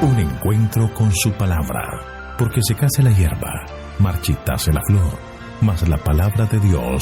Un encuentro con su palabra, porque secase la hierba, marchitase la flor, mas la palabra de Dios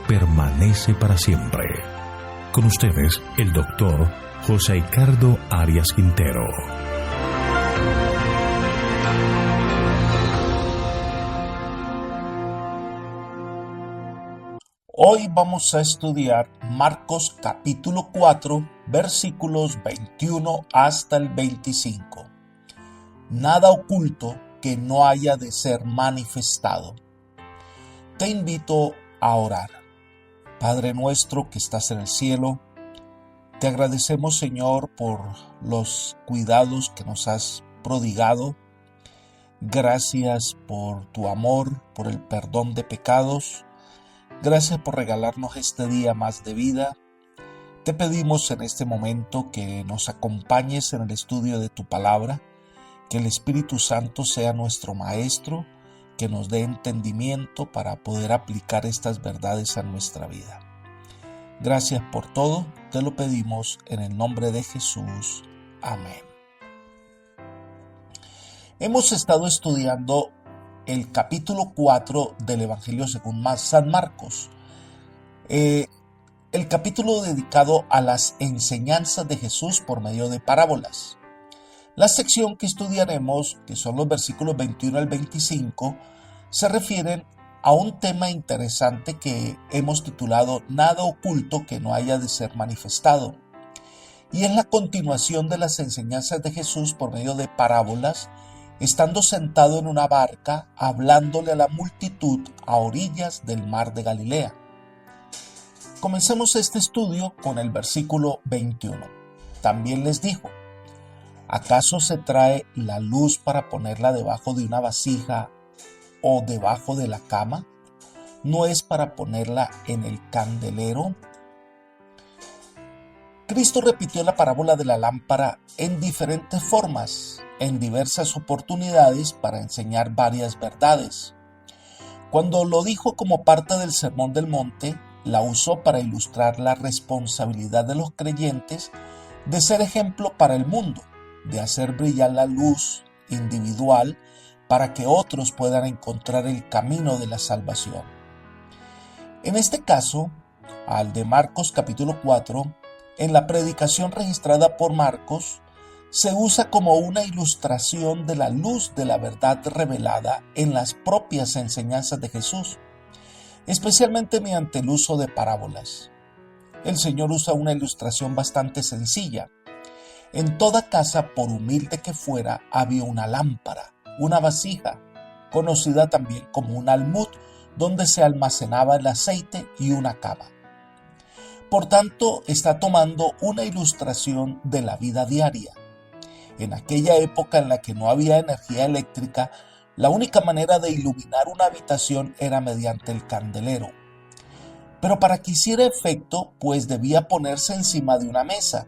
permanece para siempre. Con ustedes, el doctor José Ricardo Arias Quintero. Hoy vamos a estudiar Marcos capítulo 4, versículos 21 hasta el 25. Nada oculto que no haya de ser manifestado. Te invito a orar. Padre nuestro que estás en el cielo, te agradecemos, Señor, por los cuidados que nos has prodigado. Gracias por tu amor, por el perdón de pecados. Gracias por regalarnos este día más de vida. Te pedimos en este momento que nos acompañes en el estudio de tu palabra, que el Espíritu Santo sea nuestro maestro, que nos dé entendimiento para poder aplicar estas verdades a nuestra vida. Gracias por todo, te lo pedimos en el nombre de Jesús. Amén. Hemos estado estudiando el capítulo 4 del Evangelio según San Marcos, el capítulo dedicado a las enseñanzas de Jesús por medio de parábolas. La sección que estudiaremos, que son los versículos 21 al 25, se refieren a un tema interesante que hemos titulado Nada oculto que no haya de ser manifestado, y es la continuación de las enseñanzas de Jesús por medio de parábolas, estando sentado en una barca, hablándole a la multitud a orillas del mar de Galilea. Comencemos este estudio con el versículo 21. También les dijo: ¿acaso se trae la luz para ponerla debajo de una vasija o debajo de la cama? ¿No es para ponerla en el candelero? Cristo repitió la parábola de la lámpara en diferentes formas, en diversas oportunidades para enseñar varias verdades. Cuando lo dijo como parte del Sermón del Monte, la usó para ilustrar la responsabilidad de los creyentes de ser ejemplo para el mundo, de hacer brillar la luz individual para que otros puedan encontrar el camino de la salvación. En este caso, al de Marcos capítulo 4, en la predicación registrada por Marcos, se usa como una ilustración de la luz de la verdad revelada en las propias enseñanzas de Jesús, especialmente mediante el uso de parábolas. El Señor usa una ilustración bastante sencilla. En toda casa, por humilde que fuera, había una lámpara, una vasija, conocida también como un almud, donde se almacenaba el aceite, y una cama. Por tanto, está tomando una ilustración de la vida diaria. En aquella época en la que no había energía eléctrica, la única manera de iluminar una habitación era mediante el candelero. Pero para que hiciera efecto, pues debía ponerse encima de una mesa.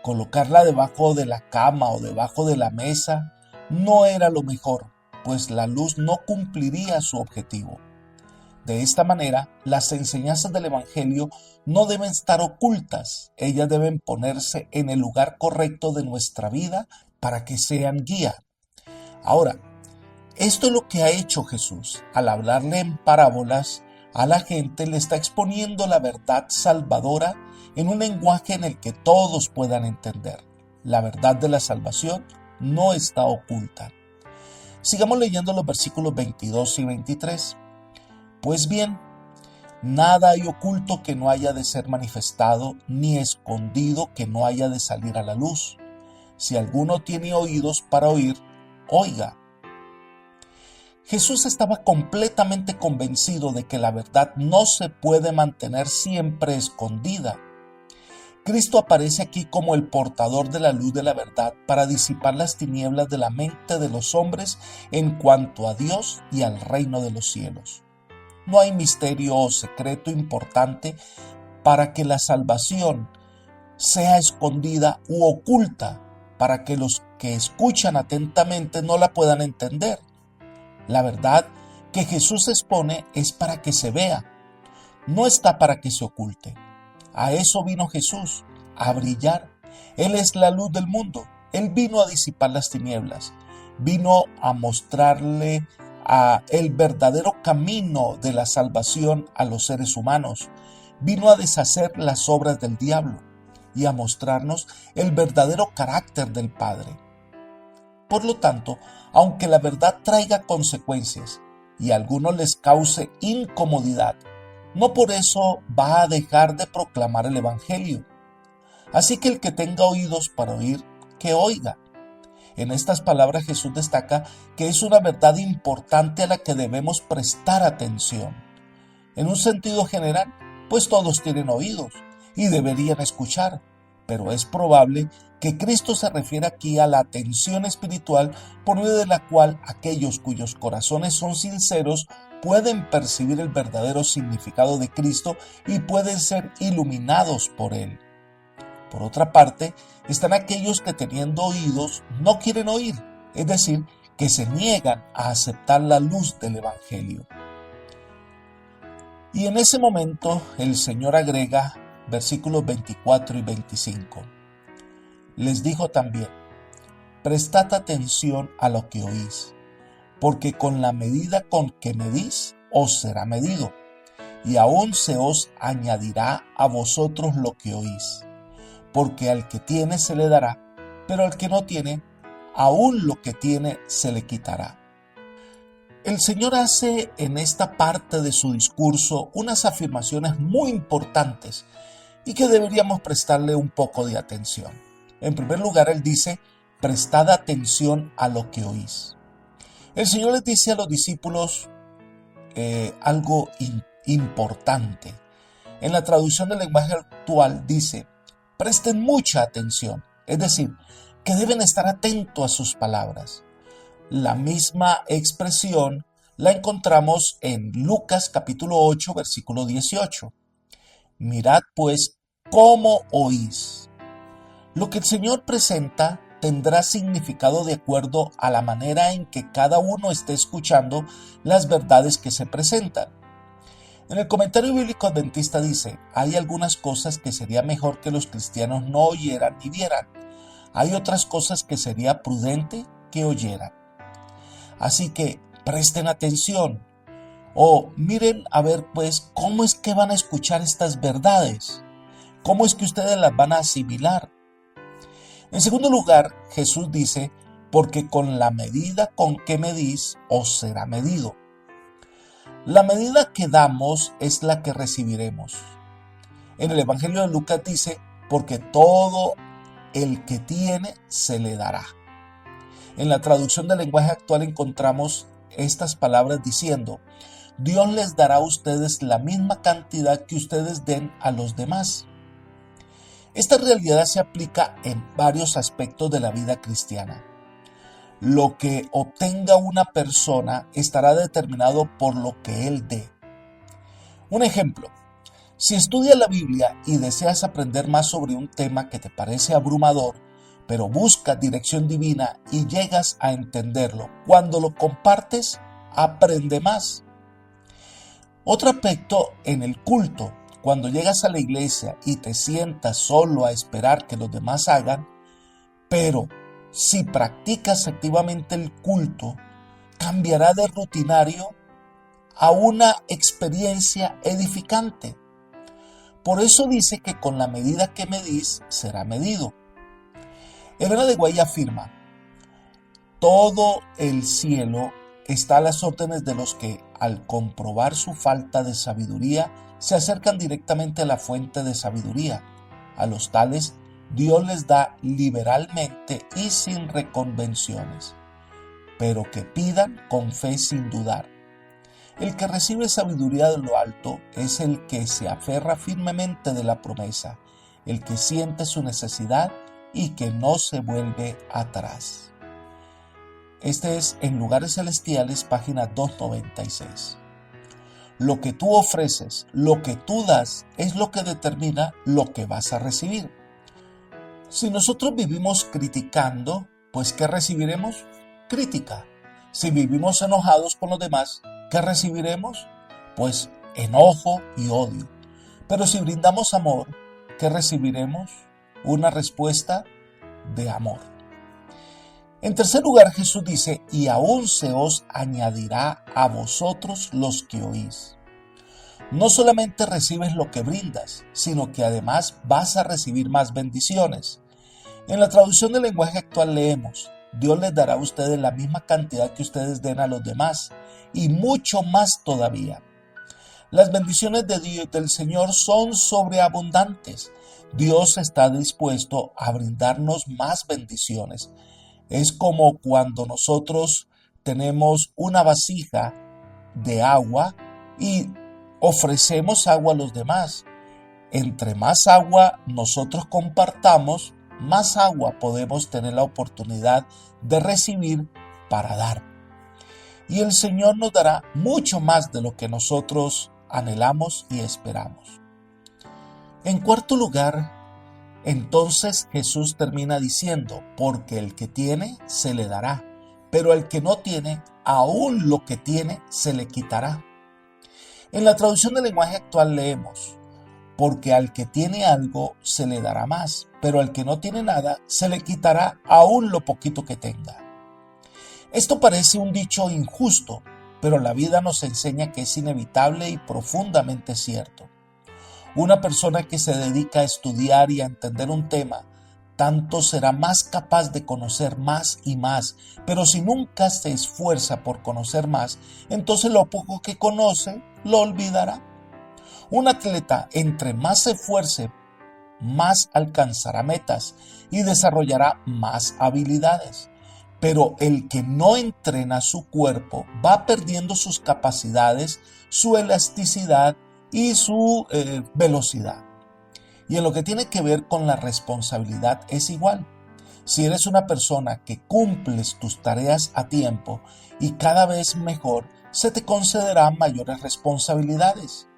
Colocarla debajo de la cama o debajo de la mesa no era lo mejor, pues la luz no cumpliría su objetivo. De esta manera, las enseñanzas del Evangelio no deben estar ocultas, ellas deben ponerse en el lugar correcto de nuestra vida para que sean guía. Ahora, esto es lo que ha hecho Jesús. Al hablarle en parábolas, a la gente le está exponiendo la verdad salvadora en un lenguaje en el que todos puedan entender. La verdad de la salvación no está oculta. Sigamos leyendo los versículos 22 y 23. Pues bien, nada hay oculto que no haya de ser manifestado, ni escondido que no haya de salir a la luz. Si alguno tiene oídos para oír, oiga. Jesús estaba completamente convencido de que la verdad no se puede mantener siempre escondida. Cristo aparece aquí como el portador de la luz de la verdad para disipar las tinieblas de la mente de los hombres en cuanto a Dios y al reino de los cielos. No hay misterio o secreto importante para que la salvación sea escondida u oculta, para que los que escuchan atentamente no la puedan entender. La verdad que Jesús expone es para que se vea, no está para que se oculte. A eso vino Jesús, a brillar. Él es la luz del mundo. Él vino a disipar las tinieblas, vino a mostrarle el verdadero camino de la salvación a los seres humanos, vino a deshacer las obras del diablo y a mostrarnos el verdadero carácter del Padre. Por lo tanto, aunque la verdad traiga consecuencias y a algunos les cause incomodidad, no por eso va a dejar de proclamar el Evangelio. Así que el que tenga oídos para oír, que oiga. En estas palabras Jesús destaca que es una verdad importante a la que debemos prestar atención. En un sentido general, pues todos tienen oídos y deberían escuchar, pero es probable que Cristo se refiere aquí a la atención espiritual por medio de la cual aquellos cuyos corazones son sinceros pueden percibir el verdadero significado de Cristo y pueden ser iluminados por Él. Por otra parte, están aquellos que teniendo oídos no quieren oír, es decir, que se niegan a aceptar la luz del Evangelio. Y en ese momento el Señor agrega versículos 24 y 25. Les dijo también: prestad atención a lo que oís, porque con la medida con que medís os será medido, y aún se os añadirá a vosotros lo que oís. Porque al que tiene se le dará, pero al que no tiene, aún lo que tiene se le quitará. El Señor hace en esta parte de su discurso unas afirmaciones muy importantes y que deberíamos prestarle un poco de atención. En primer lugar, Él dice: prestad atención a lo que oís. El Señor les dice a los discípulos algo importante. En la traducción del lenguaje actual dice: presten mucha atención, es decir, que deben estar atentos a sus palabras. La misma expresión la encontramos en Lucas capítulo 8, versículo 18. Mirad pues cómo oís. Lo que el Señor presenta tendrá significado de acuerdo a la manera en que cada uno esté escuchando las verdades que se presentan. En el comentario bíblico adventista dice: hay algunas cosas que sería mejor que los cristianos no oyeran ni vieran. Hay otras cosas que sería prudente que oyeran. Así que presten atención o miren a ver pues cómo es que van a escuchar estas verdades, cómo es que ustedes las van a asimilar. En segundo lugar, Jesús dice: porque con la medida con que medís os será medido. La medida que damos es la que recibiremos. En el Evangelio de Lucas dice: porque todo el que tiene se le dará. En la traducción del lenguaje actual encontramos estas palabras diciendo: Dios les dará a ustedes la misma cantidad que ustedes den a los demás. Esta realidad se aplica en varios aspectos de la vida cristiana. Lo que obtenga una persona estará determinado por lo que él dé. Un ejemplo: si estudias la Biblia y deseas aprender más sobre un tema que te parece abrumador, pero buscas dirección divina y llegas a entenderlo, cuando lo compartes, aprende más. Otro aspecto en el culto: cuando llegas a la iglesia y te sientas solo a esperar que los demás hagan, pero si practicas activamente el culto, cambiará de rutinario a una experiencia edificante. Por eso dice que con la medida que medís será medido. Elena de Guay afirma: todo el cielo está a las órdenes de los que, al comprobar su falta de sabiduría, se acercan directamente a la fuente de sabiduría. A los tales, Dios les da liberalmente y sin reconvenciones, pero que pidan con fe sin dudar. El que recibe sabiduría de lo alto es el que se aferra firmemente de la promesa, el que siente su necesidad y que no se vuelve atrás. Este es En Lugares Celestiales, página 296. Lo que tú ofreces, lo que tú das, es lo que determina lo que vas a recibir. Si nosotros vivimos criticando, pues ¿qué recibiremos? Crítica. Si vivimos enojados con los demás, ¿qué recibiremos? Pues enojo y odio. Pero si brindamos amor, ¿qué recibiremos? Una respuesta de amor. En tercer lugar, Jesús dice, y aún se os añadirá a vosotros los que oís. No solamente recibes lo que brindas, sino que además vas a recibir más bendiciones. En la traducción del lenguaje actual leemos, Dios les dará a ustedes la misma cantidad que ustedes den a los demás, y mucho más todavía. Las bendiciones de Dios del Señor son sobreabundantes. Dios está dispuesto a brindarnos más bendiciones. Es como cuando nosotros tenemos una vasija de agua y ofrecemos agua a los demás. Entre más agua nosotros compartamos, más agua podemos tener la oportunidad de recibir para dar. Y el Señor nos dará mucho más de lo que nosotros anhelamos y esperamos. En cuarto lugar, entonces Jesús termina diciendo, porque el que tiene se le dará, pero el que no tiene, aún lo que tiene se le quitará. En la traducción del lenguaje actual leemos, porque al que tiene algo se le dará más, pero al que no tiene nada se le quitará aún lo poquito que tenga. Esto parece un dicho injusto, pero la vida nos enseña que es inevitable y profundamente cierto. Una persona que se dedica a estudiar y a entender un tema, tanto será más capaz de conocer más y más, pero si nunca se esfuerza por conocer más, entonces lo poco que conoce lo olvidará. Un atleta, entre más se esfuerce, más alcanzará metas y desarrollará más habilidades. Pero el que no entrena su cuerpo va perdiendo sus capacidades, su elasticidad y su velocidad. Y en lo que tiene que ver con la responsabilidad es igual. Si eres una persona que cumples tus tareas a tiempo y cada vez mejor, se te concederán mayores responsabilidades.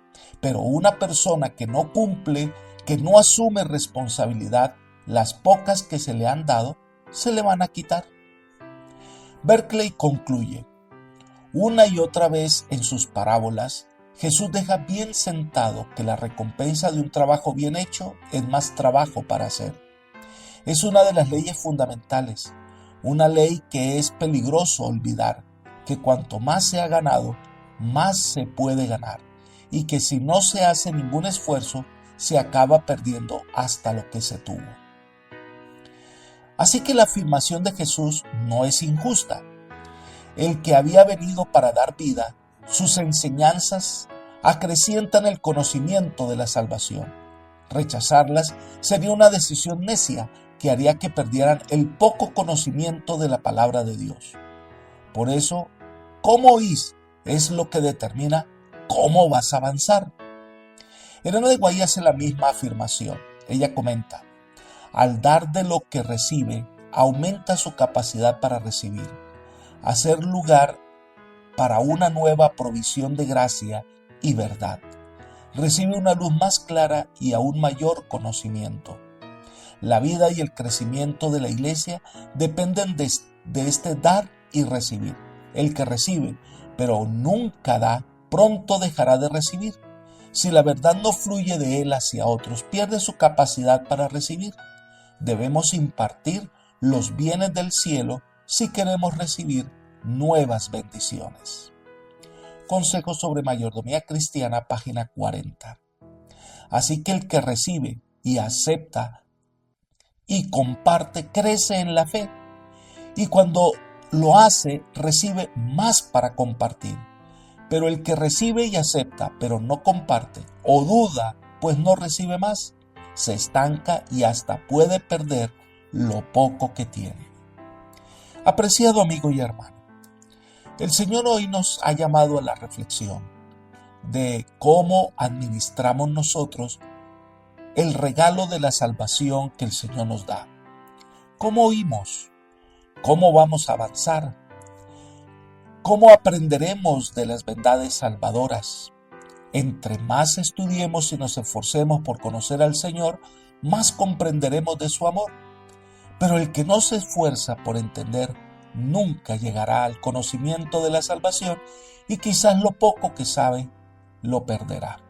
Pero una persona que no cumple, que no asume responsabilidad, las pocas que se le han dado, se le van a quitar. Berkeley concluye, una y otra vez en sus parábolas, Jesús deja bien sentado que la recompensa de un trabajo bien hecho es más trabajo para hacer. Es una de las leyes fundamentales, una ley que es peligroso olvidar, que cuanto más se ha ganado, más se puede ganar, y que si no se hace ningún esfuerzo, se acaba perdiendo hasta lo que se tuvo. Así que la afirmación de Jesús no es injusta. El que había venido para dar vida, sus enseñanzas acrecientan el conocimiento de la salvación. Rechazarlas sería una decisión necia que haría que perdieran el poco conocimiento de la palabra de Dios. Por eso, cómo oís es lo que determina cómo vas a avanzar. Elena de Guay hace la misma afirmación. Ella comenta, al dar de lo que recibe, aumenta su capacidad para recibir, hacer lugar para una nueva provisión de gracia y verdad. Recibe una luz más clara y aún mayor conocimiento. La vida y el crecimiento de la iglesia dependen de este dar y recibir. El que recibe, pero nunca da, pronto dejará de recibir. Si la verdad no fluye de él hacia otros, pierde su capacidad para recibir. Debemos impartir los bienes del cielo si queremos recibir nuevas bendiciones. Consejos sobre mayordomía cristiana, página 40. Así que el que recibe y acepta y comparte crece en la fe, y cuando lo hace recibe más para compartir. Pero el que recibe y acepta pero no comparte o duda pues no recibe más, se estanca y hasta puede perder lo poco que tiene. Apreciado amigo y hermano, el Señor hoy nos ha llamado a la reflexión de cómo administramos nosotros el regalo de la salvación que el Señor nos da. ¿Cómo oímos? ¿Cómo vamos a avanzar? ¿Cómo aprenderemos de las verdades salvadoras? Entre más estudiemos y nos esforcemos por conocer al Señor, más comprenderemos de su amor. Pero el que no se esfuerza por entender, nunca llegará al conocimiento de la salvación y quizás lo poco que sabe lo perderá.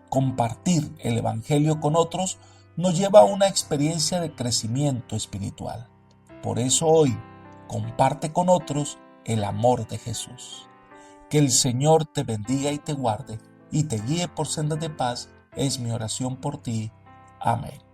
Compartir el Evangelio con otros nos lleva a una experiencia de crecimiento espiritual. Por eso hoy, comparte con otros el amor de Jesús. Que el Señor te bendiga y te guarde y te guíe por sendas de paz es mi oración por ti. Amén.